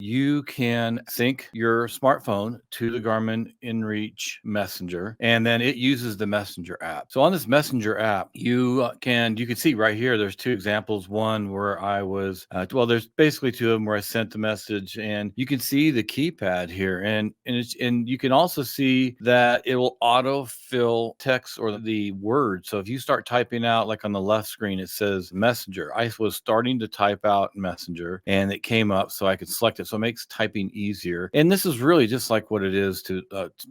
you can sync your smartphone to the Garmin inReach Messenger, and then it uses the Messenger app. So on this Messenger app, you can see right here, there's two examples. One where I was, well, there's basically two of them where I sent the message, and you can see the keypad here, and you can also see that it will autofill text or the words. So if you start typing out, like on the left screen, it says Messenger. I was starting to type out Messenger, and it came up so I could select it. So it makes typing easier. And this is really just like what it is to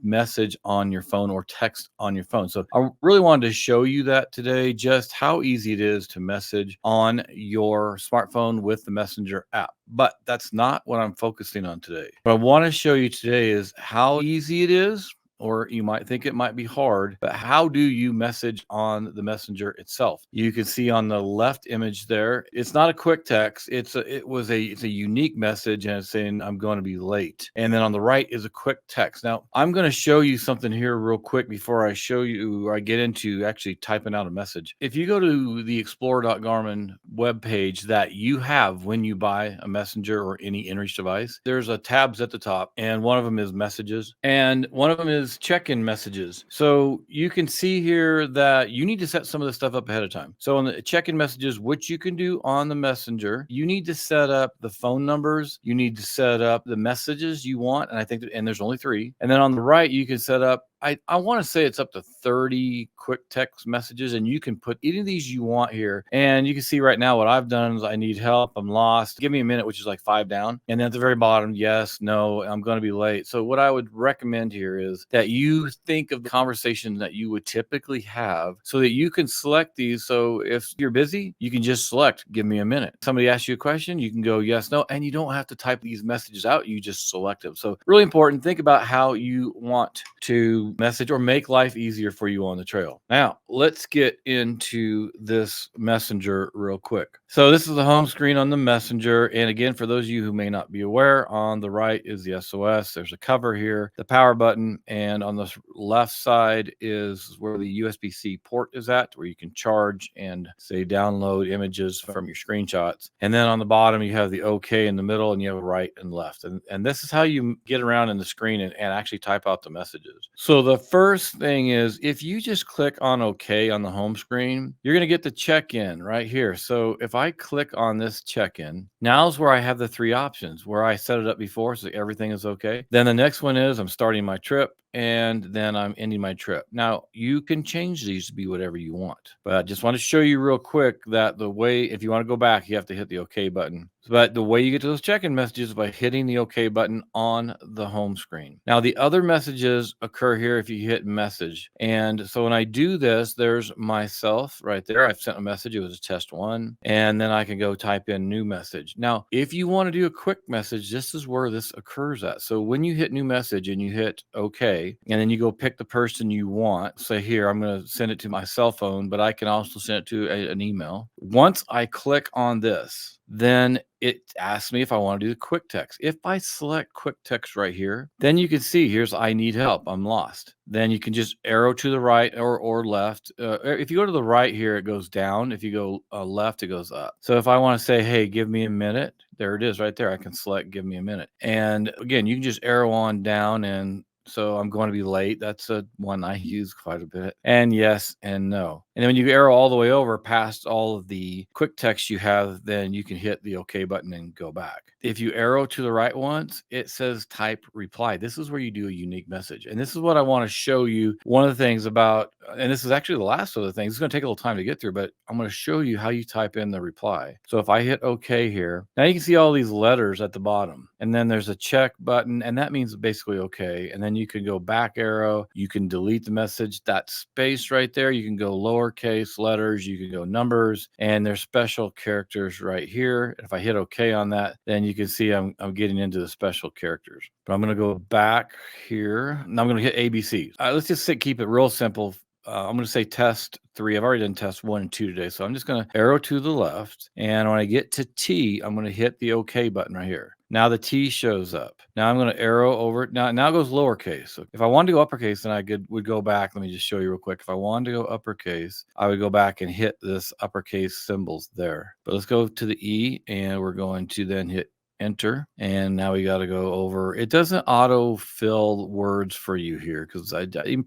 message on your phone or text on your phone. So I really wanted to show you that today, just how easy it is to message on your smartphone with the Messenger app. But that's not what I'm focusing on today. What I want to show you today is how easy it is, or you might think it might be hard, but how do you message on the Messenger itself? You can see on the left image there, it's not a quick text. It's a unique message, and it's saying I'm going to be late. And then on the right is a quick text. Now I'm going to show you something here real quick before I show you, or I get into actually typing out a message. If you go to the Explore.Garmin webpage that you have when you buy a Messenger or any inReach device, there's a tabs at the top, and one of them is messages, and one of them is check-in messages. So you can see here that you need to set some of this stuff up ahead of time. So on the check-in messages, which you can do on the Messenger, you need to set up the phone numbers, you need to set up the messages you want, and I think and there's only 3. And then on the right, you can set up, I want to say it's up to 30 quick text messages, and you can put any of these you want here. And you can see right now what I've done is I need help, I'm lost, give me a minute, which is like 5 down. And then at the very bottom, yes, no, I'm going to be late. So what I would recommend here is that you think of the conversation that you would typically have so that you can select these. So if you're busy, you can just select, give me a minute. Somebody asks you a question, you can go yes, no, and you don't have to type these messages out. You just select them. So really important, think about how you want to message or make life easier for you on the trail. Now, let's get into this Messenger real quick. So this is the home screen on the Messenger. And again, for those of you who may not be aware, on the right is the SOS. There's a cover here, the power button, and on the left side is where the USB-C port is at, where you can charge and say download images from your screenshots. And then on the bottom, you have the OK in the middle, and you have right and left. And this is how you get around in the screen and actually type out the messages. So the first thing is, if you just click on OK on the home screen, you're going to get the check-in right here. So if I click on this check-in, now's where I have the 3 options where I set it up before, so everything is okay. Then the next one is I'm starting my trip, and then I'm ending my trip. Now, you can change these to be whatever you want, but I just want to show you real quick that the way, if you want to go back, you have to hit the OK button. But the way you get to those check-in messages is by hitting the OK button on the home screen. Now, the other messages occur here if you hit message. And so when I do this, there's myself right there. I've sent a message. It was a test 1. And then I can go type in new message. Now, if you want to do a quick message, this is where this occurs at. So when you hit new message and you hit OK, and then you go pick the person you want, say here, I'm going to send it to my cell phone, but I can also send it to an email. Once I click on this, then it asks me if I want to do the quick text. If I select quick text right here, then you can see here's I need help, I'm lost. Then you can just arrow to the right or left. If you go to the right here, it goes down. If you go left, it goes up. So if I want to say, hey, give me a minute, there it is right there. I can select give me a minute. And again, you can just arrow on down, and so I'm going to be late. That's a one I use quite a bit. And yes and no. And then when you arrow all the way over past all of the quick text you have, then you can hit the OK button and go back. If you arrow to the right once, it says type reply. This is where you do a unique message. And this is what I want to show you. One of the things about, and this is actually the last of the things, it's going to take a little time to get through, but I'm going to show you how you type in the reply. So if I hit OK here, now you can see all these letters at the bottom, and then there's a check button, and that means basically OK. And then you can go back arrow, you can delete the message, that space right there, you can go lowercase letters, you can go numbers, and there's special characters right here. If I hit OK on that, then you can see I'm getting into the special characters. But I'm going to go back here. Now I'm going to hit ABC. Let's just keep it real simple. I'm going to say test 3. I've already done test 1 and 2 today. So I'm just going to arrow to the left. And when I get to T, I'm going to hit the OK button right here. Now the T shows up. Now I'm going to arrow over it. Now it goes lowercase. So if I wanted to go uppercase, then I would go back. Let me just show you real quick. If I wanted to go uppercase, I would go back and hit this uppercase symbols there. But let's go to the E, and we're going to then hit enter. And now we got to go over. It doesn't auto fill words for you here because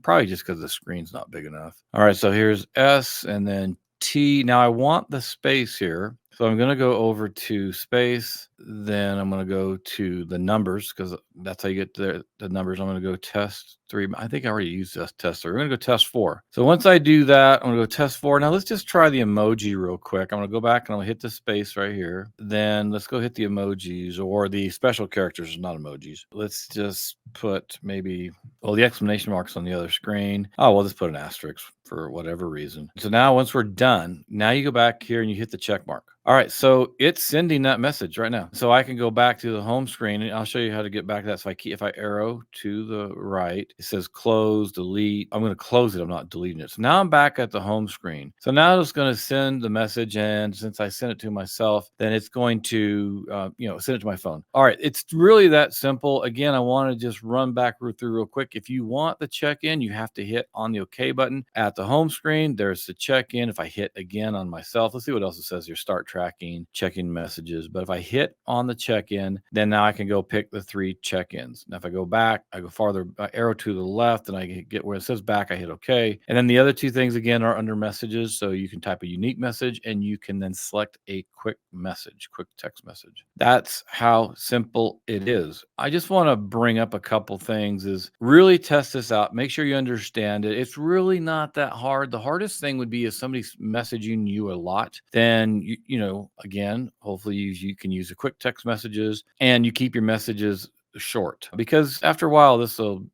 probably just because the screen's not big enough. All right, so here's S and then T. Now I want the space here. So I'm going to go over to space. Then I'm going to go to the numbers because that's how you get the numbers. I'm going to go test 3. I think I already used test 3. We're going to go test 4. So once I do that, I'm going to go test 4. Now let's just try the emoji real quick. I'm going to go back and I'm going to hit the space right here. Then let's go hit the emojis or the special characters, not emojis. Let's just put maybe, well, the exclamation mark's on the other screen. Oh, we'll just put an asterisk for whatever reason. So now once we're done, now you go back here and you hit the check mark. All right, so it's sending that message right now. So I can go back to the home screen and I'll show you how to get back to that. So if I arrow to the right, it says close, delete. I'm going to close it. I'm not deleting it. So now I'm back at the home screen. So now it's going to send the message. And since I sent it to myself, then it's going to, send it to my phone. All right, it's really that simple. Again, I want to just run back through real quick. If you want the check-in, you have to hit on the OK button at the home screen. There's the check-in. If I hit again on myself, let's see what else it says here. Start tracking, checking messages. But if I hit on the check-in, then now I can go pick the 3 check-ins. Now if I go back, I go farther, I arrow to the left, and I get where it says back, I hit OK. And then the other 2 things again are under messages. So you can type a unique message and you can then select a quick message, quick text message. That's how simple it is. I just want to bring up a couple things is really test this out. Make sure you understand it. It's really not that hard. The hardest thing would be if somebody's messaging you a lot, then again, hopefully you can use the quick text messages and you keep your messages short because after a while this will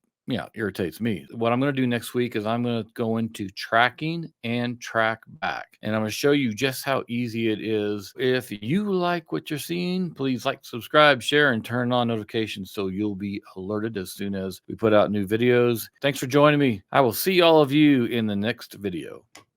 irritates me. What I'm going to do next week is I'm going to go into tracking and track back. And I'm going to show you just how easy it is. If you like what you're seeing, please like, subscribe, share, and turn on notifications so you'll be alerted as soon as we put out new videos. Thanks for joining me. I will see all of you in the next video.